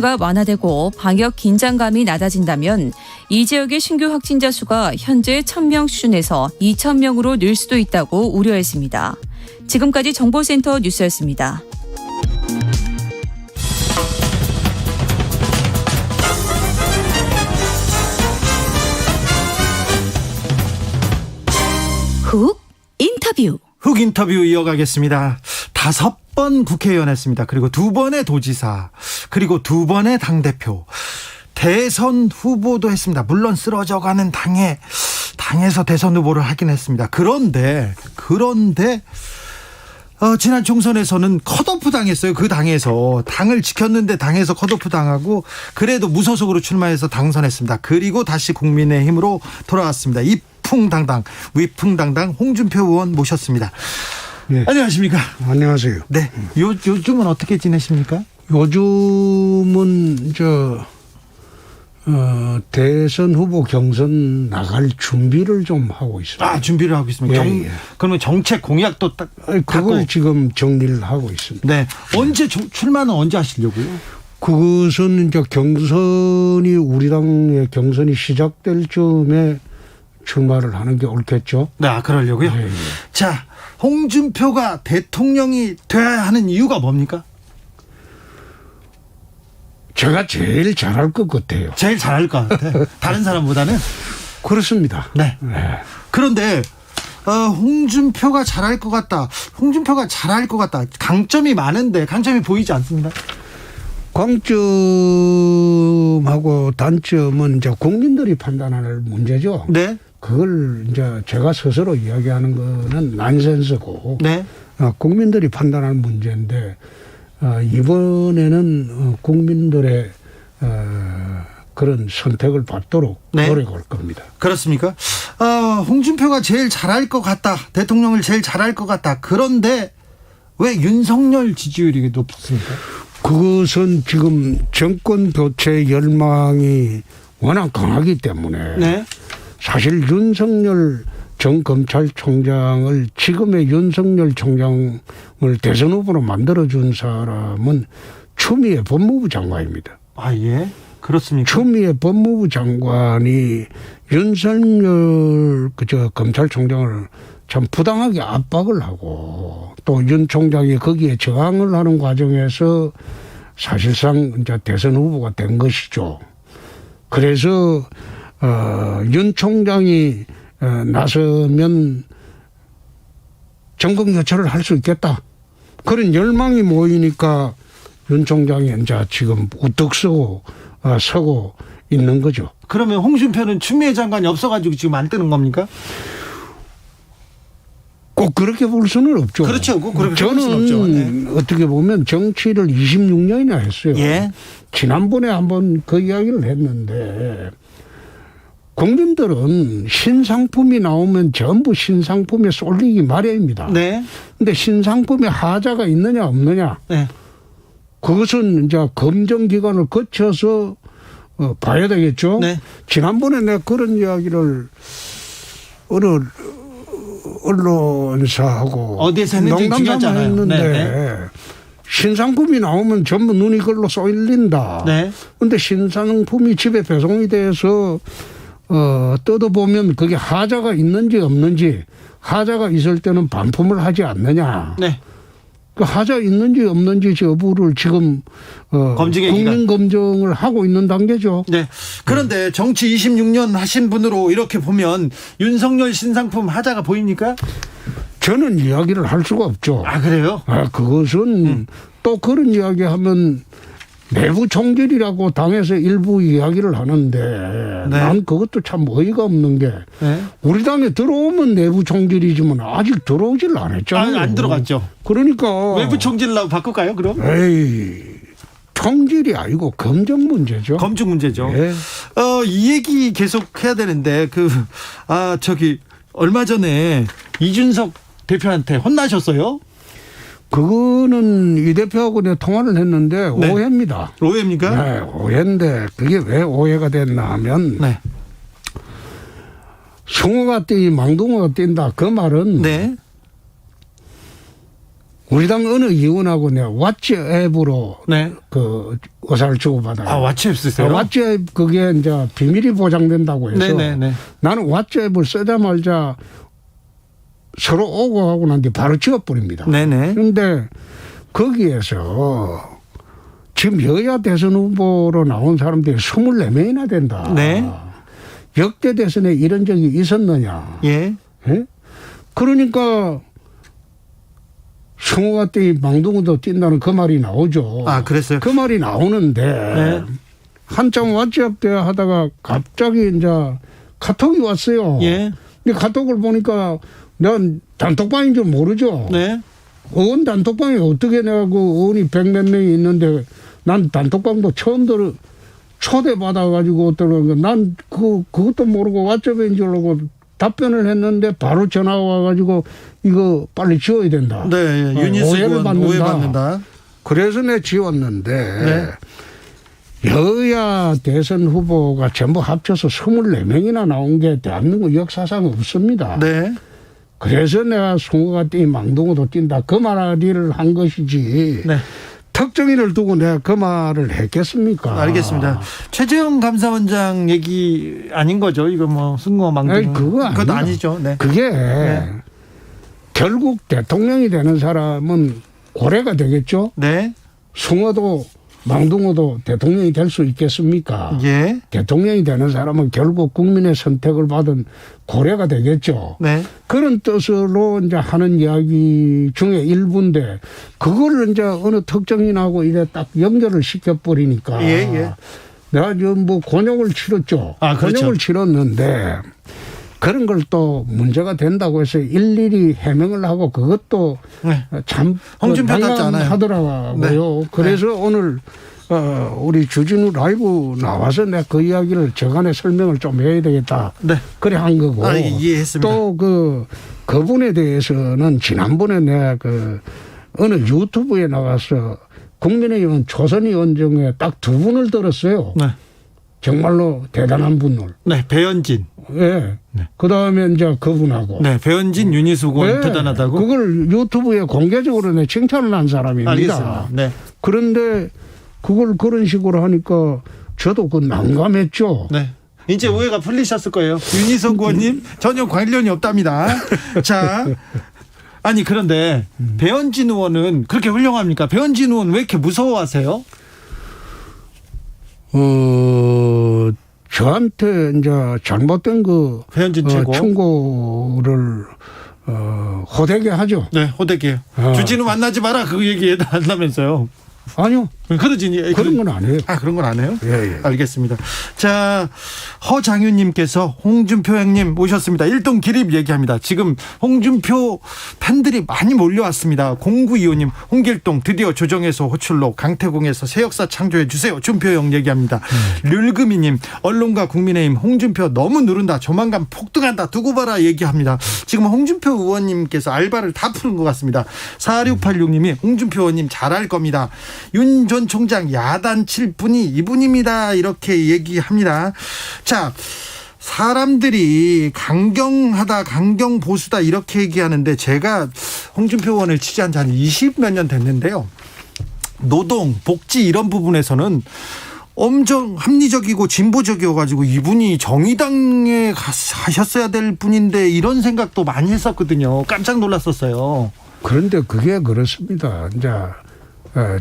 가 완화되고 방역 긴장감이 낮아진다면 이 지역의 신규 확진자 수가 현재 1,000명 수준에서 2,000명으로 늘 수도 있다고 우려했습니다. 지금까지 정보센터 뉴스였습니다. 훅 인터뷰. 훅 인터뷰 이어가겠습니다. 5번 국회의원 했습니다. 그리고 2번의 도지사, 그리고 2번의 당대표, 대선 후보도 했습니다. 물론 쓰러져가는 당에서 대선 후보를 하긴 했습니다. 그런데 지난 총선에서는 컷오프 당했어요. 그 당에서 당을 지켰는데 당에서 컷오프 당하고 그래도 무소속으로 출마해서 당선했습니다. 그리고 다시 국민의힘으로 돌아왔습니다. 위풍당당 홍준표 의원 모셨습니다. 네. 안녕하십니까? 안녕하세요. 네. 요즘은 어떻게 지내십니까? 요즘은 대선 후보 경선 나갈 준비를 좀 하고 있습니다. 아, 준비를 하고 있습니다. 예. 그러면 정책 공약도 딱 그걸 갖고. 지금 정리를 하고 있습니다. 네. 언제 출마는 언제 하시려고요? 그것은 우리 당의 경선이 시작될 즈음에 출마를 하는 게 옳겠죠. 네, 그러려고요. 예. 자, 홍준표가 대통령이 돼야 하는 이유가 뭡니까? 제가 제일 잘할 것 같아요. 제일 잘할 것 같아. 다른 사람보다는. 그렇습니다. 네. 그런데 홍준표가 잘할 것 같다. 강점이 많은데 강점이 보이지 않습니다. 강점하고 단점은 국민들이 판단할 문제죠. 네. 그걸 제가 스스로 이야기하는 거는 난센스고, 네. 국민들이 판단할 문제인데, 이번에는 국민들의 그런 선택을 받도록 네. 노력할 겁니다. 그렇습니까? 홍준표가 제일 잘할 것 같다. 대통령을 제일 잘할 것 같다. 그런데 왜 윤석열 지지율이 높습니까? 그것은 지금 정권 교체 열망이 워낙 강하기 때문에, 네. 사실 윤석열 전 검찰총장을, 지금의 윤석열 총장을 대선 후보로 만들어준 사람은 추미애 법무부 장관입니다. 아, 예. 그렇습니까? 추미애 법무부 장관이 윤석열 검찰총장을 참 부당하게 압박을 하고, 또 윤 총장이 거기에 저항을 하는 과정에서 사실상 대선 후보가 된 것이죠. 그래서 윤 총장이 나서면 정권 교체를 할 수 있겠다, 그런 열망이 모이니까 윤 총장이 지금 우뚝 서고 있는 거죠. 그러면 홍준표는 추미애 장관이 없어가지고 지금 안 뜨는 겁니까? 꼭 그렇게 볼 수는 없죠. 그렇죠. 꼭 그렇게 볼 저는 수는 없죠. 네. 어떻게 보면 정치를 26년이나 했어요. 예. 지난번에 한번 그 이야기를 했는데, 국민들은 신상품이 나오면 전부 신상품에 쏠리기 마련입니다. 네. 근데 신상품에 하자가 있느냐 없느냐, 네. 그것은 검증기관을 거쳐서 봐야 되겠죠. 네. 지난번에 내가 그런 이야기를 언론사하고 어디에서 했는지 중요하지 않아요. 했는데, 네. 신상품이 나오면 전부 눈이 그걸로 쏠린다. 네. 근데 신상품이 집에 배송이 돼서 뜯어보면 그게 하자가 있는지 없는지, 하자가 있을 때는 반품을 하지 않느냐. 네. 그 하자 있는지 없는지 여부를 지금 국민 검증을 하고 있는 단계죠. 네. 그런데 정치 26년 하신 분으로 이렇게 보면 윤석열 신상품 하자가 보입니까? 저는 이야기를 할 수가 없죠. 아, 그래요? 그것은 또 그런 이야기하면 내부 총질이라고 당에서 일부 이야기를 하는데, 네. 난 그것도 참 어이가 없는 게, 네. 우리 당에 들어오면 내부 총질이지만 아직 들어오질 않았잖아요. 안 들어갔죠. 그러니까 외부 총질로 바꿀까요, 그럼? 에이, 총질이 아니고 검증 문제죠. 검증 문제죠. 네. 이 얘기 계속 해야 되는데 얼마 전에 이준석 대표한테 혼나셨어요? 그거는 이 대표하고 내가 통화를 했는데, 네. 오해입니다. 오해입니까? 네, 오해인데 그게 왜 오해가 됐나 하면, 네. 숭어가 뛰니 망둥어가 뛴다, 그 말은 네. 우리 당 어느 의원하고 내가 왓츠앱으로 네. 그 의사를 주고받아요. 아, 왓츠앱 쓰세요? 왓츠앱 그게 이제 비밀이 보장된다고 해서 네네네. 나는 왓츠앱을 쓰자마자 서로 오고 하고 난 뒤 바로 지워버립니다. 네네. 그런데 거기에서 지금 여야 대선 후보로 나온 사람들이 24명이나 된다. 네. 역대 대선에 이런 적이 있었느냐. 예. 예? 그러니까 성호가 뛰 망둥어도 뛴다는 그 말이 나오죠. 아, 그랬어요? 그 말이 나오는데 네. 한참 왓츠앱 때 하다가 갑자기 이제 카톡이 왔어요. 예. 근데 카톡을 보니까 난 단톡방인 줄 모르죠. 네. 의원 단톡방에 어떻게 내가 그 의원이 100몇 명이 있는데 난 단톡방도 처음 초대받아가지고 어떤 거 난 그것도 모르고 왓츠앱인 줄 알고 답변을 했는데 바로 전화가 와가지고 이거 빨리 지워야 된다. 네. 윤희숙 오해를 의원 받는다. 오해받는다. 그래서 내가 지웠는데 네. 여야 대선 후보가 전부 합쳐서 24명이나 나온 게 대한민국 역사상 없습니다. 네. 그래서 내가 송어가 뛰 망둥어도 뛴다 그 말을 한 것이지 네. 특정인을 두고 내가 그 말을 했겠습니까? 알겠습니다. 최재형 감사원장 얘기 아닌 거죠? 이거 뭐 승호 망둥어. 아니, 그것도 아닙니다. 아니죠. 네. 그게 결국 대통령이 되는 사람은 고래가 되겠죠? 네. 숭어도 망둥어도 대통령이 될 수 있겠습니까? 예. 대통령이 되는 사람은 결국 국민의 선택을 받은 고래가 되겠죠. 네. 그런 뜻으로 이제 하는 이야기 중에 일부인데 그걸 이제 어느 특정인하고 이래 딱 연결을 시켜버리니까 예. 내가 지금 뭐 곤욕을 치렀죠. 아, 그렇죠. 곤욕을 치렀는데 그런 걸 또 문제가 된다고 해서 일일이 해명을 하고 그것도 네. 참 홍준표답지 않아요. 하더라고요. 네. 그래서 오늘 우리 주진우 라이브 나와서 내가 그 이야기를 저간에 설명을 좀 해야 되겠다. 네. 그래 한 거고. 아, 이해했습니다. 또 그분에 대해서는 지난번에 내가 어느 유튜브에 나가서 국민의힘은 조선의원 중에 딱 2분을 들었어요. 네. 정말로 대단한 분을. 네. 배현진. 예. 네. 그 다음에 이제 그분하고. 네. 배현진 윤희숙 의원 대단하다고. 그걸 유튜브에 공개적으로 내 칭찬을 한 사람입니다. 알겠습니다. 네. 그런데 그걸 그런 식으로 하니까 저도 난감했죠. 네. 이제 오해가 풀리셨을 거예요. 윤희숙 의원님 전혀 관련이 없답니다. 자. 아니 그런데 배현진 의원은 그렇게 훌륭합니까? 배현진 의원 왜 이렇게 무서워하세요? 저한테 이제 잘못된 배현진 최고 충고를 호되게 하죠. 네, 호되게. 주진우 만나지 마라 그 얘기 한다면서요. 아니요. 그런 건 안 해요. 아, 그런 건 안 해요? 예. 알겠습니다. 자, 허장윤님께서 홍준표 형님 모셨습니다. 일동 기립 얘기합니다. 지금 홍준표 팬들이 많이 몰려왔습니다. 0925님, 홍길동 드디어 조정에서 호출로 강태공에서 새 역사 창조해 주세요. 준표 형 얘기합니다. 률금이님, 언론과 국민의힘 홍준표 너무 누른다. 조만간 폭등한다. 두고 봐라 얘기합니다. 지금 홍준표 의원님께서 알바를 다 푸는 것 같습니다. 4686님이 홍준표 의원님 잘할 겁니다. 윤 전 총장 야단칠 분이 이분입니다. 이렇게 얘기합니다. 자, 사람들이 강경하다, 강경보수다 이렇게 얘기하는데 제가 홍준표 의원을 취재한 지 한 20몇 년 됐는데요. 노동, 복지 이런 부분에서는 엄청 합리적이고 진보적이어가지고 이분이 정의당에 가셨어야 될 분인데 이런 생각도 많이 했었거든요. 깜짝 놀랐었어요. 그런데 그게 그렇습니다. 이제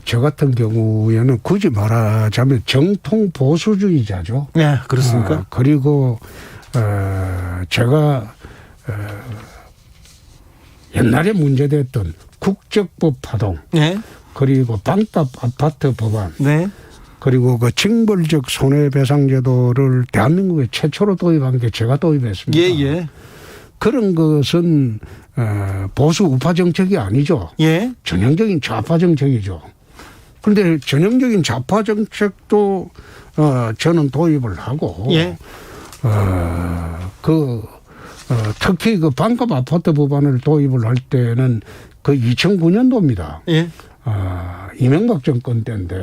저 같은 경우에는 굳이 말하자면 정통 보수주의자죠. 네, 그렇습니까? 그리고 제가 옛날에 문제됐던 국적법 파동, 네, 그리고 반값 아파트 법안, 네, 그리고 그 징벌적 손해배상제도를 대한민국에 최초로 도입한 게 제가 도입했습니다. 예. 그런 것은 보수 우파 정책이 아니죠. 예. 전형적인 좌파 정책이죠. 그런데 전형적인 좌파 정책도 저는 도입을 하고, 예. 특히 그 반값 아파트 법안을 도입을 할 때는 그 2009년도입니다. 예. 이명박 정권 때인데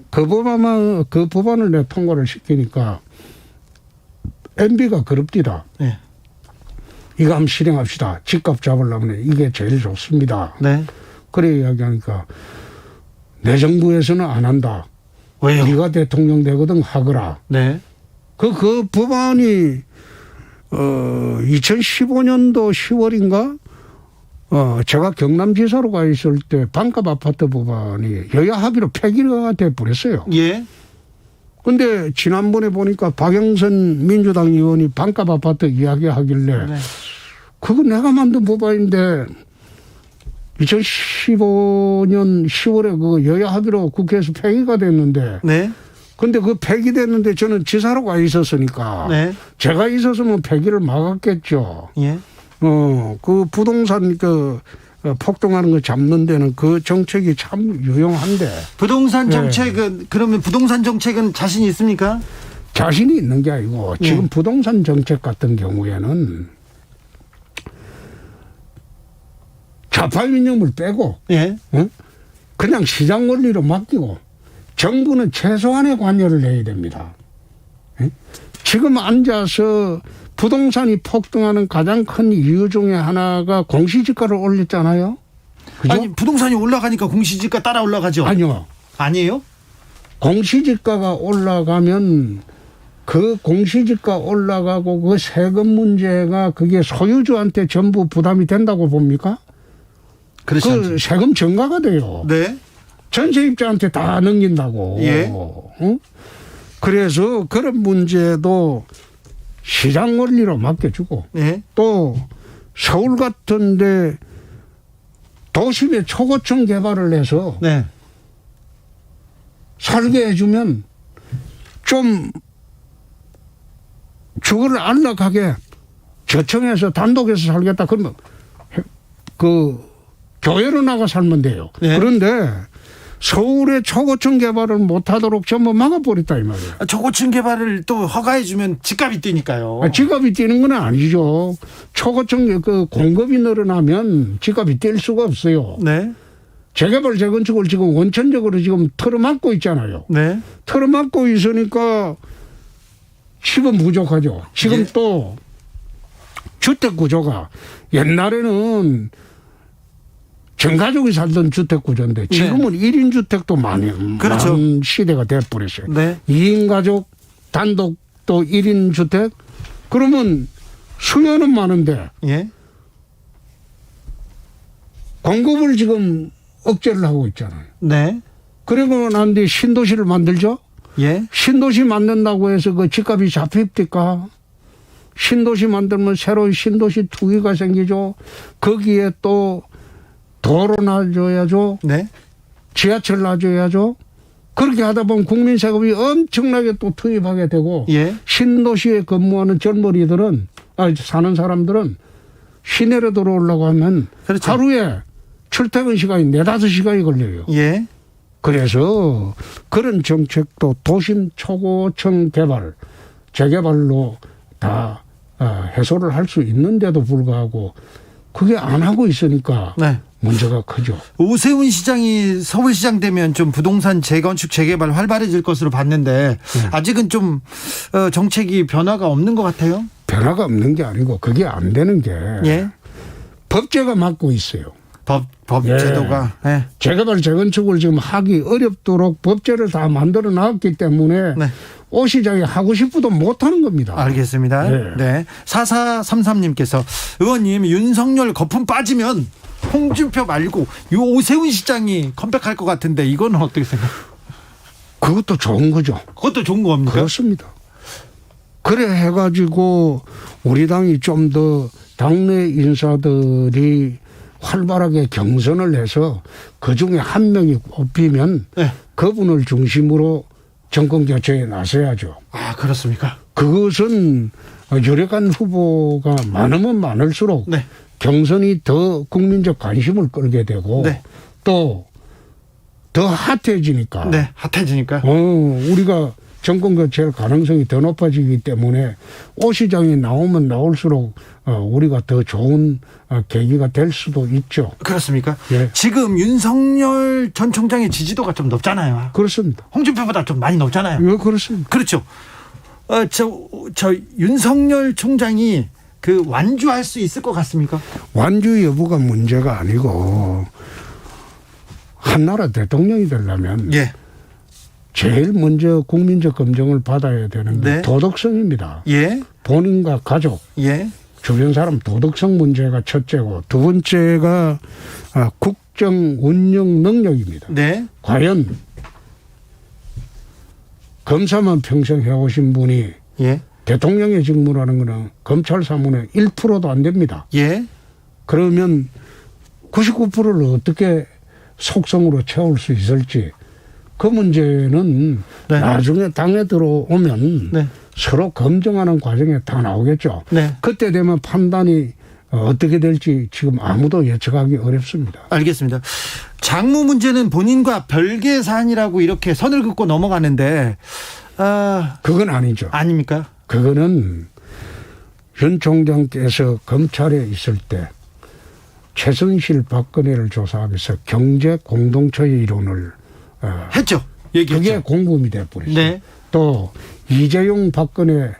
그 법안을 내 통과를 시키니까 MB가 그럽디다. 예. 이거 한번 실행합시다. 집값 잡으려면 이게 제일 좋습니다. 네. 그래 이야기하니까 내 정부에서는 안 한다. 왜요? 네가 대통령 되거든 하거라. 네. 그 법안이 2015년도 10월인가 제가 경남지사로 가 있을 때 반값 아파트 법안이 여야 합의로 폐기가 돼 버렸어요. 예. 근데 지난번에 보니까 박영선 민주당 의원이 반값 아파트 이야기하길래 네. 그거 내가 만든 법안인데 2015년 10월에 그 여야 합의로 국회에서 폐기가 됐는데 네. 근데 그 폐기됐는데 저는 지사로 가 있었으니까 네. 제가 있었으면 폐기를 막았겠죠. 예. 그 부동산 폭등하는 거 잡는 데는 그 정책이 참 유용한데. 부동산 정책은 그러면 부동산 정책은 자신 있습니까? 자신이 있는 게 아니고 지금 예. 부동산 정책 같은 경우에는 좌파 이념을 빼고 예. 그냥 시장 원리로 맡기고 정부는 최소한의 관여를 해야 됩니다. 지금 앉아서 부동산이 폭등하는 가장 큰 이유 중에 하나가 공시지가를 올렸잖아요. 그죠? 아니 부동산이 올라가니까 공시지가 따라 올라가죠. 아니요. 아니에요? 공시지가가 올라가면 그 공시지가 올라가고 그 세금 문제가 그게 소유주한테 전부 부담이 된다고 봅니까? 그렇지 않죠. 그 세금 증가가 돼요. 네. 전세입자한테 다 넘긴다고. 예. 그래서 그런 문제도 시장 원리로 맡겨주고 네. 또 서울 같은데 도심에 초고층 개발을 해서 네. 살게 해주면 좀 주거를 안락하게 저층에서 단독해서 살겠다 그러면 그 교외로 나가 살면 돼요. 네. 그런데 서울의 초고층 개발을 못하도록 전부 막아버렸다 이 말이에요. 초고층 개발을 또 허가해주면 집값이 뛰니까요. 집값이 뛰는 건 아니죠. 초고층 그 공급이 늘어나면 집값이 뛸 수가 없어요. 네. 재개발 재건축을 지금 원천적으로 지금 틀어막고 있잖아요. 네. 틀어막고 있으니까 집은 부족하죠. 지금 예. 또 주택 구조가 옛날에는 전가족이 살던 주택 구조인데 지금은 1인 주택도 많은 그렇죠. 시대가 돼버렸어요. 네. 2인 가족 단독 또 1인 주택 그러면 수요는 많은데 예. 공급을 지금 억제를 하고 있잖아요. 네. 그리고 난 뒤에 신도시를 만들죠. 예. 신도시 만든다고 해서 그 집값이 잡힙니까? 신도시 만들면 새로운 신도시 투기가 생기죠. 거기에 또 도로 놔줘야죠. 네. 지하철 놔줘야죠. 그렇게 하다 보면 국민 세금이 엄청나게 또 투입하게 되고 예. 신도시에 근무하는 젊은이들은 사는 사람들은 시내로 들어오려고 하면 그렇죠. 하루에 출퇴근 시간이 4-5시간이 걸려요. 예. 그래서 그런 정책도 도심 초고층 개발, 재개발로 다 해소를 할 수 있는데도 불구하고 그게 안 하고 있으니까 네. 문제가 크죠. 오세훈 시장이 서울시장 되면 좀 부동산 재건축 재개발 활발해질 것으로 봤는데 아직은 좀 정책이 변화가 없는 것 같아요. 변화가 없는 게 아니고 그게 안 되는 게 예. 법제가 막고 있어요. 법 예. 제도가. 예. 재개발 재건축을 지금 하기 어렵도록 법제를 다 만들어 놨기 때문에 네. 오 시장이 하고 싶어도 못하는 겁니다. 알겠습니다. 네. 네. 4433님께서 의원님 윤석열 거품 빠지면 홍준표 말고 이 오세훈 시장이 컴백할 것 같은데 이거는 어떻게 생각해요? 그것도 좋은 거죠. 그것도 좋은 겁니까? 그렇습니다. 그래 해가지고 우리 당이 좀 더 당내 인사들이 활발하게 경선을 해서 그중에 한 명이 뽑히면 네. 그분을 중심으로 정권 교체에 나서야죠. 아, 그렇습니까? 그것은 유력한 후보가 많으면 많을수록 네. 경선이 더 국민적 관심을 끌게 되고 네. 또 더 핫해지니까 네. 핫해지니까. 우리가 정권 교체할 가능성이 더 높아지기 때문에 오 시장이 나오면 나올수록 우리가 더 좋은 계기가 될 수도 있죠. 그렇습니까? 예. 지금 윤석열 전 총장의 지지도가 좀 높잖아요. 그렇습니다. 홍준표보다 좀 많이 높잖아요. 예, 그렇습니다. 그렇죠. 저 윤석열 총장이 그 완주할 수 있을 것 같습니까? 완주 여부가 문제가 아니고 한나라 대통령이 되려면 예. 제일 먼저 국민적 검증을 받아야 되는 게 네. 도덕성입니다. 예. 본인과 가족, 예. 주변 사람 도덕성 문제가 첫째고 두 번째가 국정 운영 능력입니다. 네. 과연 검사만 평생 해오신 분이 예. 대통령의 직무라는 거는 검찰 사무의 1%도 안 됩니다. 예. 그러면 99%를 어떻게 속성으로 채울 수 있을지 그 문제는 네. 나중에 당에 들어오면 네. 서로 검증하는 과정에 다 나오겠죠. 네. 그때 되면 판단이 어떻게 될지 지금 아무도 예측하기 어렵습니다. 알겠습니다. 장모 문제는 본인과 별개 사안이라고 이렇게 선을 긋고 넘어가는데 그건 아니죠. 아닙니까? 그거는 윤 총장께서 검찰에 있을 때 최순실 박근혜를 조사하면서 경제 공동체의 이론을 했죠. 얘기했죠. 그게 공범이 돼버렸어요. 네. 또 이재용 박근혜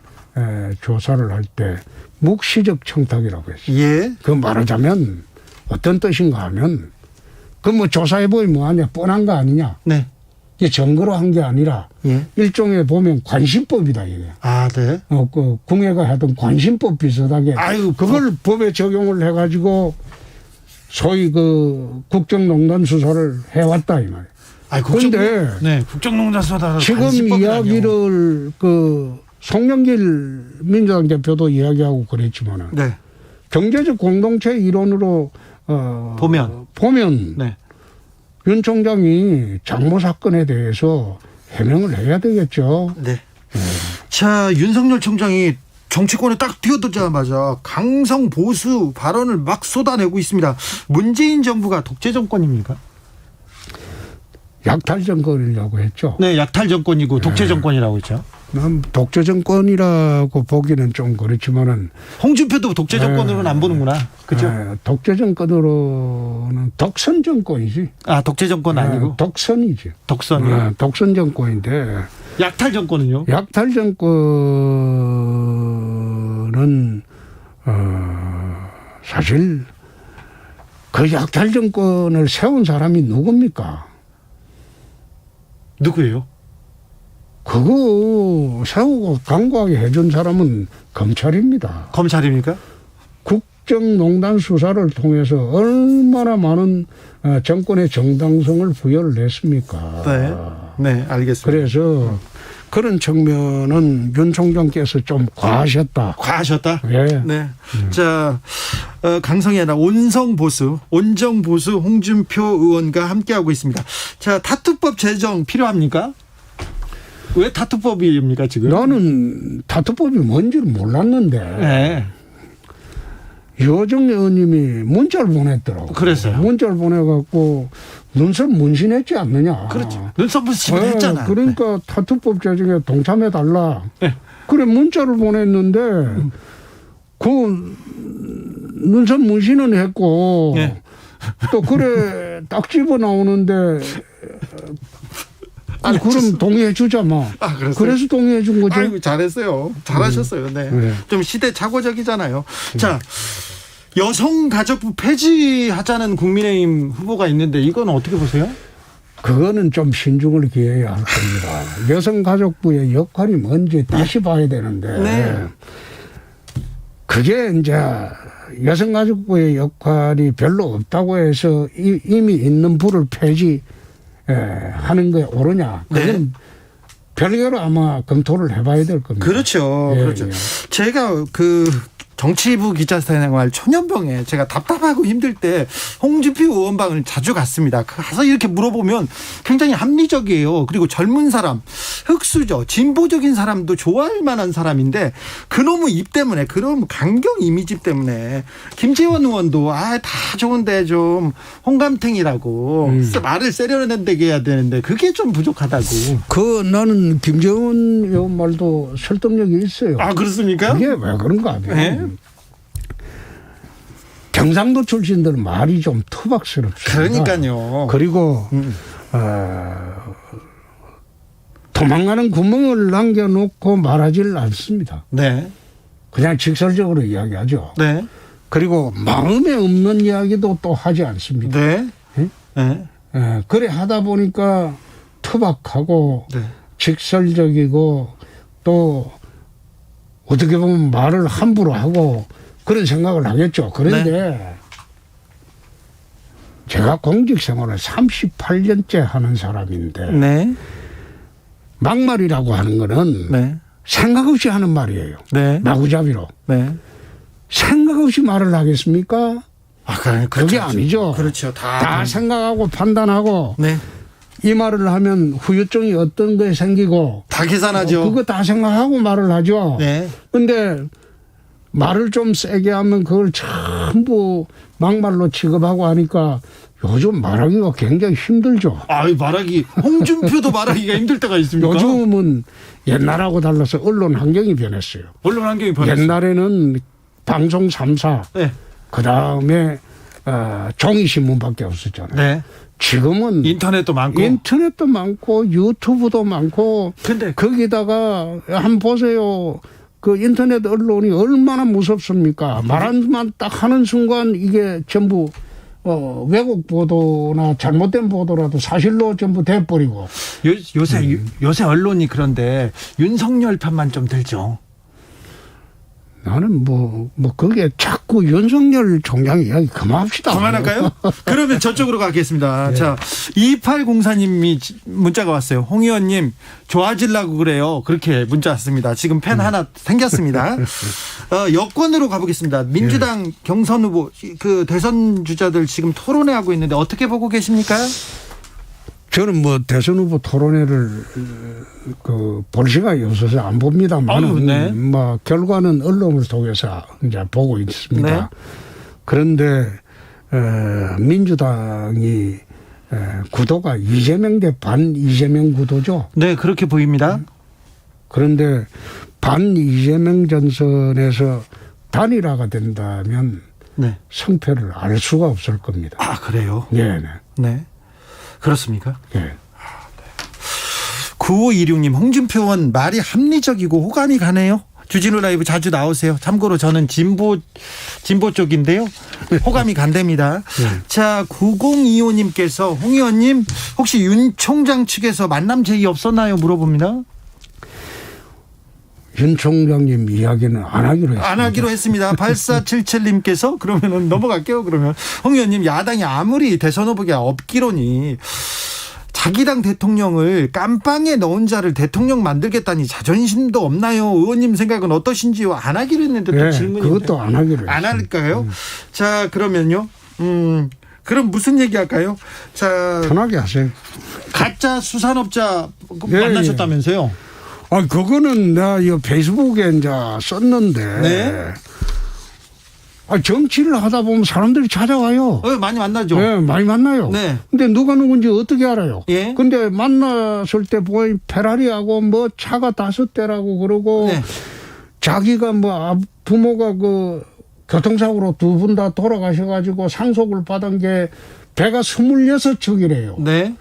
조사를 할 때 묵시적 청탁이라고 했어요. 예. 그 말하자면 어떤 뜻인가 하면 그 뭐 조사해보면 뭐하냐 뻔한 거 아니냐. 네. 이게 증거로 한 게 아니라 예. 일종의 보면 관심법이다 이게. 아, 네. 그 궁예가 하던 관심법 비슷하게 아유, 그걸 법에 적용을 해가지고 소위 그 국정농단 수사를 해왔다 이 말이에요. 그런데 네, 국정농단 수사다. 지금 이야기를 그 송영길 민주당 대표도 이야기하고 그랬지만은 네. 경제적 공동체 이론으로 보면 네. 윤 총장이 장모 사건에 대해서 해명을 해야 되겠죠. 네. 자, 윤석열 총장이 정치권에 딱 뛰어들자마자 강성 보수 발언을 막 쏟아내고 있습니다. 문재인 정부가 독재 정권입니까? 약탈 정권이라고 했죠. 네, 약탈 정권이고 독재 정권이라고 했죠. 난 독재 정권이라고 보기는 좀 그렇지만은 홍준표도 독재 정권으로는 안 보는구나. 그렇죠? 독재 정권으로는 독선 정권이지. 아, 독재 정권 아니고 독선이지. 독선이요. 독선 정권인데 약탈 정권은요? 약탈 정권은 사실 그 약탈 정권을 세운 사람이 누굽니까? 누구예요? 그거 세우고 강구하게 해준 사람은 검찰입니다. 검찰입니까? 국정농단 수사를 통해서 얼마나 많은 정권의 정당성을 부여를 했습니까? 네. 네, 알겠습니다. 그래서 그런 측면은 윤 총장께서 좀 과하셨다. 과하셨다? 예. 네. 자, 강성이 아니라 온정보수 홍준표 의원과 함께하고 있습니다. 자, 타투법 제정 필요합니까? 왜 타투법입니까, 지금? 나는 타투법이 뭔지를 몰랐는데. 네. 여정 의원님이 문자를 보냈더라고. 그랬어요. 문자를 보내갖고 눈썹 문신했지 않느냐. 그렇죠. 눈썹 문신 했잖아. 그러니까 네. 타투법 제정에 동참해달라. 네. 그래 문자를 보냈는데 그 눈썹 문신은 했고 네. 또 그래 딱 집어 나오는데 그럼 동의해 주자 뭐. 아, 그랬어요? 그래서 동의해 준 거죠. 아이고, 잘했어요. 잘하셨어요. 네. 네. 좀 시대 착오적이잖아요. 자, 여성가족부 폐지하자는 국민의힘 후보가 있는데 이건 어떻게 보세요? 그거는 좀 신중을 기해야 할 겁니다. 여성가족부의 역할이 뭔지 다시 봐야 되는데 네. 그게 이제 여성가족부의 역할이 별로 없다고 해서 이미 있는 부를 폐지하는 게 옳으냐. 그건 네. 별개로 아마 검토를 해봐야 될 겁니다. 그렇죠. 예, 그렇죠. 예. 제가 그 정치부 기자 생활 초년병에 제가 답답하고 힘들 때 홍준표 의원방을 자주 갔습니다. 가서 이렇게 물어보면 굉장히 합리적이에요. 그리고 젊은 사람, 흑수저, 진보적인 사람도 좋아할 만한 사람인데 그놈의 입 때문에, 그놈 강경 이미지 때문에 김재원 의원도 다 좋은데 좀 홍감탱이라고 말을 세려낸다게 해야 되는데 그게 좀 부족하다고. 나는 김재원 의원 말도 설득력이 있어요. 아, 그렇습니까? 그게 왜 그런가 하면 네. 경상도 출신들은 말이 좀 투박스럽습니다. 그러니까요. 그리고 도망가는 구멍을 남겨놓고 말하지를 않습니다. 네. 그냥 직설적으로 이야기하죠. 네. 그리고 마음에 없는 이야기도 또 하지 않습니다. 네. 네? 네. 그래 하다 보니까 투박하고 네. 직설적이고 또 어떻게 보면 말을 함부로 하고 그런 생각을 하겠죠. 그런데 네. 제가 공직 생활을 38년째 하는 사람인데 네. 막말이라고 하는 거는 네. 생각 없이 하는 말이에요. 네. 마구잡이로. 네. 생각 없이 말을 하겠습니까? 그렇죠. 그게 아니죠. 그렇죠. 다 생각하고 판단하고 네. 이 말을 하면 후유증이 어떤 거에 생기고 다 계산하죠. 그거 다 생각하고 말을 하죠. 네. 근데 말을 좀 세게 하면 그걸 전부 막말로 취급하고 하니까 요즘 말하기가 굉장히 힘들죠. 말하기 홍준표도 말하기가 힘들 때가 있습니까? 요즘은 옛날하고 달라서 언론 환경이 변했어요. 언론 환경이 변했어요. 옛날에는 방송 3사 네. 그다음에 종이신문밖에 없었잖아요. 네. 지금은 인터넷도 많고. 인터넷도 많고 유튜브도 많고 근데 거기다가 한번 보세요. 그 인터넷 언론이 얼마나 무섭습니까? 말한만 딱 하는 순간 이게 전부 왜곡 보도나 잘못된 보도라도 사실로 전부 돼버리고. 요새 언론이 그런데 윤석열 편만 좀 들죠. 나는 거기에 자꾸 윤석열 총장 이야기 그만합시다. 그만할까요? 그러면 저쪽으로 가겠습니다. 네. 자, 2804님이 문자가 왔어요. 홍 의원님 좋아지려고 그래요. 그렇게 문자 왔습니다. 지금 팬 하나 생겼습니다. 여권으로 가보겠습니다. 민주당 경선 후보 그 대선 주자들 지금 토론회 하고 있는데 어떻게 보고 계십니까? 저는 대선 후보 토론회를 볼 시간이 없어서 안 봅니다만, 네. 결과는 언론을 통해서 이제 보고 있습니다. 네. 그런데 민주당이 구도가 이재명 대 반 이재명 구도죠. 네, 그렇게 보입니다. 그런데 반 이재명 전선에서 단일화가 된다면 네. 성패를 알 수가 없을 겁니다. 그래요? 네. 네. 그렇습니까? 네. 9526님, 홍준표 의원 말이 합리적이고 호감이 가네요. 주진우 라이브 자주 나오세요. 참고로 저는 진보 쪽인데요. 호감이 간답니다. 네. 자, 9025님께서 홍 의원님 혹시 윤 총장 측에서 만남 제의 없었나요? 물어봅니다. 윤 총장님 이야기는 안 하기로 했습니다. 안 하기로 했습니다. 8477님께서 그러면은 넘어갈게요. 그러면 홍 의원님 야당이 아무리 대선 후보가 없기로니 자기 당 대통령을 깜빵에 넣은 자를 대통령 만들겠다니 자존심도 없나요? 의원님 생각은 어떠신지요? 안 하기로 했는데 또 네, 질문이 그것도 안 하기로 했습니다. 안 할까요? 자, 그러면요. 그럼 무슨 얘기 할까요? 자, 편하게 하세요. 가짜 수산업자 예, 만나셨다면서요? 그거는 내가 이 페이스북에 이제 썼는데. 네. 정치를 하다 보면 사람들이 찾아와요. 많이 만나죠. 네, 많이 만나요. 네. 근데 누가 누군지 어떻게 알아요? 예. 근데 만났을 때 보니 페라리하고 차가 5대라고 그러고 네. 자기가 부모가 교통사고로 2분 다 돌아가셔가지고 상속을 받은 게 배가 26척이래요. 네.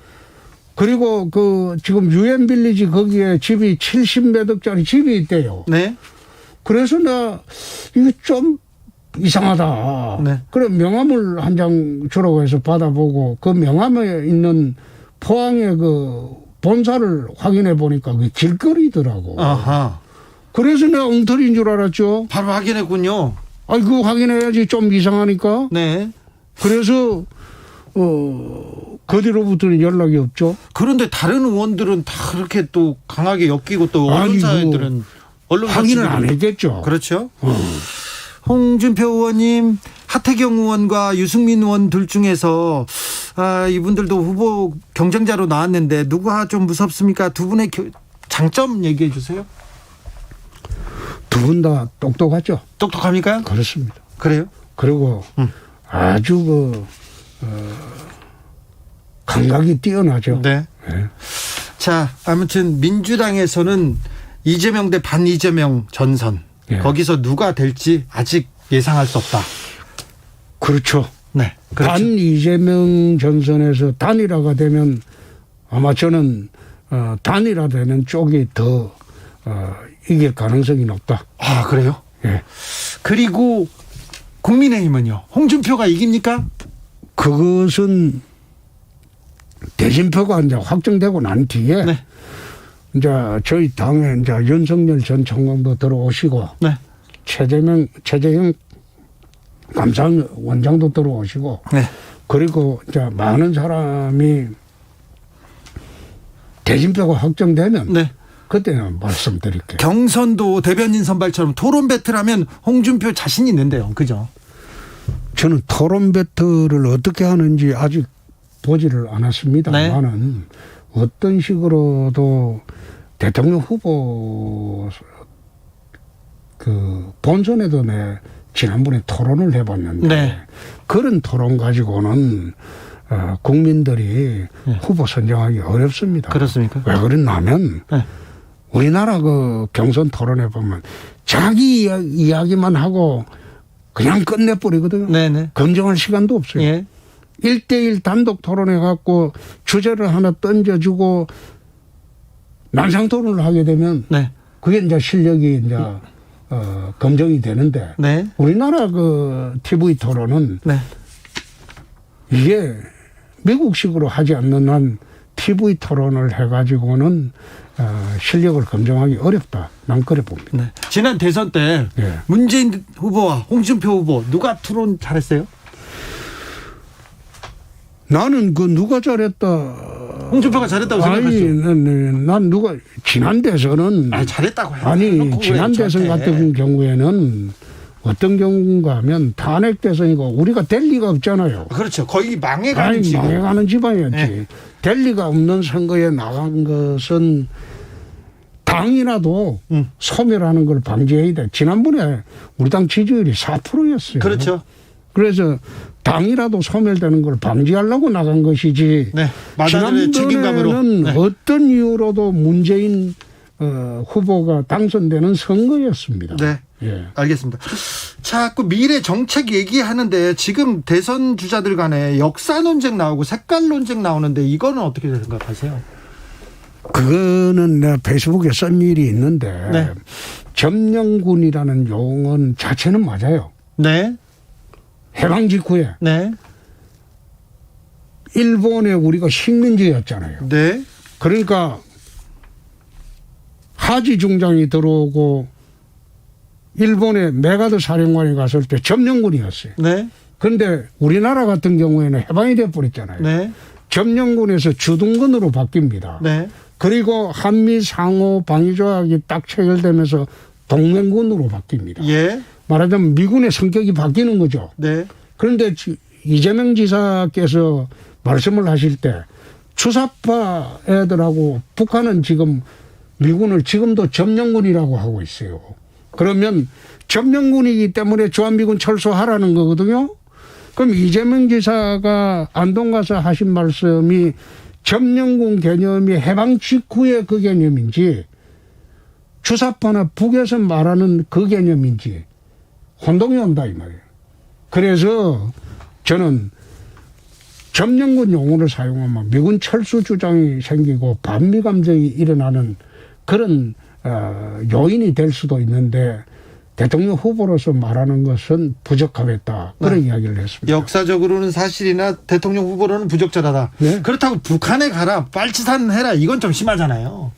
그리고 지금 유엔 빌리지 거기에 집이 70몇 억짜리 집이 있대요. 네. 그래서 이거 좀 이상하다. 네. 그럼 명함을 한 장 주라고 해서 받아보고 그 명함에 있는 포항의 본사를 확인해 보니까 그게 길거리더라고. 아하. 그래서 내가 엉터리인 줄 알았죠. 바로 확인했군요. 그거 확인해야지 좀 이상하니까. 네. 그래서 그 뒤로부터는 연락이 없죠. 그런데 다른 의원들은 다 그렇게 또 강하게 엮이고 또 언론사들은 확인을 안 했겠죠. 그렇죠. 홍준표 의원님, 하태경 의원과 유승민 의원 둘 중에서 이분들도 후보 경쟁자로 나왔는데 누가 좀 무섭습니까? 두 분의 장점 얘기해 주세요. 두 분 다 똑똑하죠. 똑똑합니까? 그렇습니다. 그래요? 그리고 아주 감각이 뛰어나죠. 네. 네. 자, 아무튼 민주당에서는 이재명 대 반 이재명 전선. 네. 거기서 누가 될지 아직 예상할 수 없다. 그렇죠. 네. 그렇죠. 반 이재명 전선에서 단일화가 되면 아마 저는 단일화되는 쪽이 더 이길 가능성이 높다. 그래요? 예. 그리고 국민의힘은요. 홍준표가 이깁니까? 그것은 대진표가 이제 확정되고 난 뒤에 네. 이제 저희 당에 이제 윤석열 전 총장도 들어오시고 네. 최재형 감사원장도 들어오시고 네. 그리고 이제 많은 사람이 대진표가 확정되면 네. 그때는 말씀드릴게요. 경선도 대변인 선발처럼 토론 배틀하면 홍준표 자신 있는데요. 그죠? 저는 토론 배틀을 어떻게 하는지 아직 보지를 않았습니다만은 어떤 식으로도 대통령 후보 그 본선에도 내 지난번에 토론을 해봤는데 네. 그런 토론 가지고는 국민들이 후보 선정하기 어렵습니다. 그렇습니까? 왜 그랬냐면 네. 우리나라 그 경선 토론에 보면 자기 이야기만 하고 그냥 끝내버리거든요. 네네. 검증할 시간도 없어요. 예. 1대1 단독 토론해 갖고 주제를 하나 던져주고 난상 토론을 하게 되면 네. 그게 이제 실력이 이제 검증이 되는데 네. 우리나라 그 TV 토론은 네. 이게 미국식으로 하지 않는 한 TV 토론을 해가지고는 실력을 검증하기 어렵다. 난 그래 봅니다. 네. 지난 대선 때 예. 문재인 후보와 홍준표 후보 누가 토론 잘했어요? 나는 그 누가 잘했다. 홍준표가 잘했다고 생각하죠. 난 누가 지난 대선은 잘했다고 해요. 아니 지난 대선 같은 경우에는 어떤 경우인가 하면 탄핵 대선이고 우리가 될 리가 없잖아요. 그렇죠. 거의 망해가는 아니 지금. 망해가는 집안이었지. 네. 될 리가 없는 선거에 나간 것은 당이라도 소멸하는 걸 방지해야 돼. 지난번에 우리 당 지지율이 4%였어요. 그렇죠. 그래서 당이라도 소멸되는 걸 방지하려고 나간 것이지. 네. 마다들의 책임감으로. 지난번에는 네. 어떤 이유로도 문재인 후보가 당선되는 선거였습니다. 네. 예. 알겠습니다. 자꾸 미래 정책 얘기하는데 지금 대선 주자들 간에 역사 논쟁 나오고 색깔 논쟁 나오는데 이거는 어떻게 생각하세요? 그거는 내가 페이스북에 쓴 일이 있는데 네. 점령군이라는 용어 자체는 맞아요. 네. 해방 직후에 네. 일본에 우리가 식민지였잖아요. 네. 그러니까 하지 중장이 들어오고 일본에 메가드 사령관이 갔을 때 점령군이었어요. 네. 그런데 우리나라 같은 경우에는 해방이 돼버렸잖아요. 네. 점령군에서 주둔군으로 바뀝니다. 네. 그리고 한미 상호 방위조약이 딱 체결되면서 동맹군으로 바뀝니다. 예. 말하자면 미군의 성격이 바뀌는 거죠. 네. 그런데 이재명 지사께서 말씀을 하실 때 주사파 애들하고 북한은 지금 미군을 지금도 점령군이라고 하고 있어요. 그러면 점령군이기 때문에 주한미군 철수하라는 거거든요. 그럼 이재명 지사가 안동 가서 하신 말씀이 점령군 개념이 해방 직후의 그 개념인지 주사파나 북에서 말하는 그 개념인지 혼동이 온다 이 말이에요. 그래서 저는 점령군 용어를 사용하면 미군 철수 주장이 생기고 반미 감정이 일어나는 그런 요인이 될 수도 있는데 대통령 후보로서 말하는 것은 부적합했다. 그런 이야기를 했습니다. 역사적으로는 사실이나 대통령 후보로는 부적절하다. 네. 그렇다고 북한에 가라, 빨치산 해라 이건 좀 심하잖아요.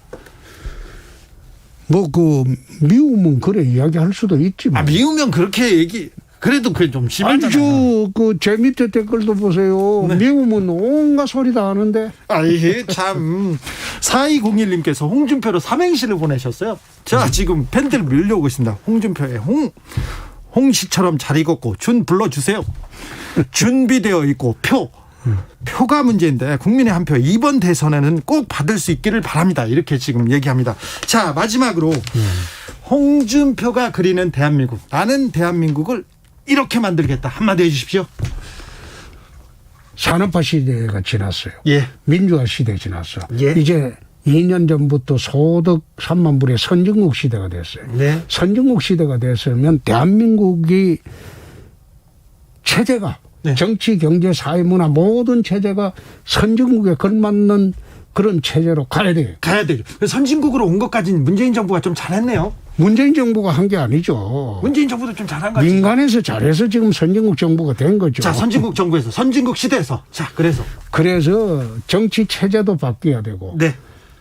뭐 그 미우면 그래 이야기할 수도 있지만. 미우면 그렇게 그래도 그게 좀 심하잖아요. 그 제 밑에 댓글도 보세요. 네. 미우면 온갖 소리 다 하는데. 참. 4201님께서 홍준표로 삼행시를 보내셨어요. 자, 지금 팬들 밀려오고 있습니다. 홍준표의 홍시처럼 잘 익었고 준 불러주세요. 준비되어 있고 표가 문제인데 국민의 한 표 이번 대선에는 꼭 받을 수 있기를 바랍니다. 이렇게 지금 얘기합니다. 자, 마지막으로 홍준표가 그리는 대한민국, 나는 대한민국을 이렇게 만들겠다. 한마디 해주십시오. 산업화 시대가 지났어요. 예. 민주화 시대 지났어. 예. 이제 2년 전부터 소득 3만 불의 선진국 시대가 됐어요. 네. 선진국 시대가 됐으면 대한민국이 체제가 네. 정치, 경제, 사회, 문화 모든 체제가 선진국에 걸맞는 그런 체제로 가야 돼요. 가야 되죠. 선진국으로 온 것까지는 문재인 정부가 좀 잘했네요. 문재인 정부가 한 게 아니죠. 문재인 정부도 좀 잘한 거 같아요. 민간에서 잘해서 지금 선진국 정부가 된 거죠. 자, 선진국 정부에서, 선진국 시대에서. 자, 그래서 정치 체제도 바뀌어야 되고 네.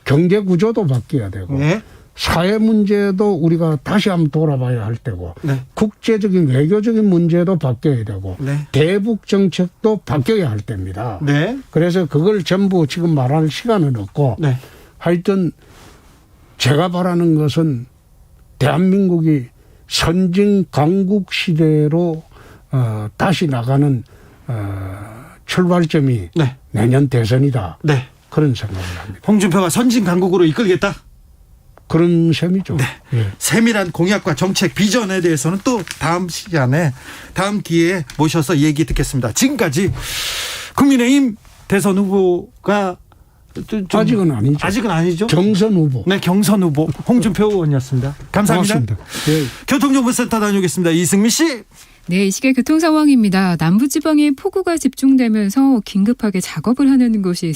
경제 구조도 바뀌어야 되고 네. 사회 문제도 우리가 다시 한번 돌아봐야 할 때고 네. 국제적인 외교적인 문제도 바뀌어야 되고 네. 대북 정책도 바뀌어야 할 때입니다. 네. 그래서 그걸 전부 지금 말할 시간은 없고 네. 하여튼 제가 바라는 것은 대한민국이 선진 강국 시대로 다시 나가는 출발점이 네. 내년 대선이다. 네. 그런 생각을 합니다. 홍준표가 선진 강국으로 이끌겠다. 그런 셈이죠. 네. 예. 세밀한 공약과 정책 비전에 대해서는 또 다음 시간에 다음 기회에 모셔서 얘기 듣겠습니다. 지금까지 국민의힘 대선 후보가 좀 아직은 아니죠. 아직은 아니죠. 경선 후보. 네, 경선 후보 홍준표 의원이었습니다. 감사합니다. 고맙습니다. 예. 교통정보센터 다녀오겠습니다. 이승미 씨. 네, 이 시계 교통 상황입니다. 남부지방에 폭우가 집중되면서 긴급하게 작업을 하는 곳이 있습니다.